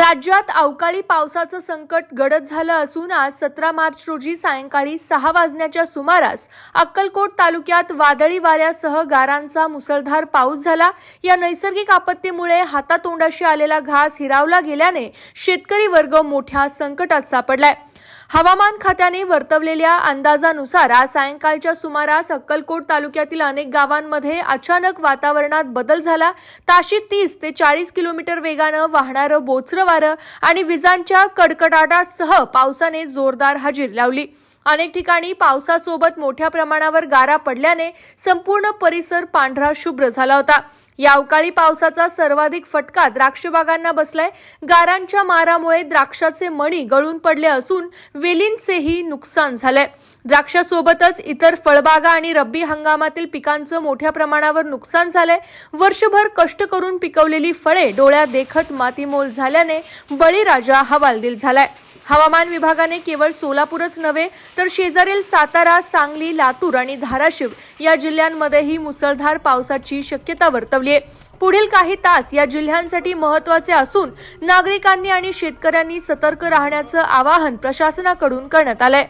राज्यात अवकाळी पावसाचं संकट गडद झालं असून आज 17 मार्च रोजी सायंकाळी 6 वाजण्याच्या सुमारास अक्कलकोट तालुक्यात वादळी वाऱ्यासह गारांचा मुसळधार पाऊस झाला। या नैसर्गिक आपत्तीमुळे हातातोंडाशी आलेला घास हिरावला गेल्याने शेतकरी वर्ग मोठ्या संकटात सापडलाय। हवामान खात्याने वर्तवलेल्या अंदाजानुसार आज सायंकाळच्या सुमारास अक्कलकोट तालुक्यातील अनेक गावांमध्ये अचानक वातावरणात बदल झाला। ताशी 30 ते 40 किलोमीटर वेगानं वाहणारं बोचरं वारं आणि विजांच्या कडकडाटासह पावसाने जोरदार हजेरी लावली। अनेक ठिकाणी पावसासोबत मोठ्या प्रमाणावर गारा पडल्याने संपूर्ण परिसर पांढरा शुभ्र झाला होता। या अवकाळी पावसाचा सर्वाधिक फटका द्राक्ष बागांना बसलाय। गारांच्या मारामुळे द्राक्षाचे मणी गळून पडले असून वेलींचेही नुकसान झालंय। द्राक्षासोबतच इतर फळबागा आणि रब्बी हंगामातील पिकांचं मोठ्या प्रमाणावर नुकसान झालंय। वर्षभर कष्ट करून पिकवलेली फळे डोळ्यात देखत मातीमोल झाल्याने बळीराजा हवालदिल झालाय। हवामान विभागाने केवळ सोलापूरच नव्हे तर शेजारील सातारा, सांगली, लातूर आणि धाराशिव या जिल्ह्यांमध्येही मुसळधार पावसाची शक्यता वर्तवली आहे। पुढील काही तास या जिल्ह्यांसाठी महत्त्वाचे असून नागरिकांनी आणि शेतकऱ्यांनी सतर्क राहण्याचं आवाहन प्रशासनाकडून करण्यात आलंय।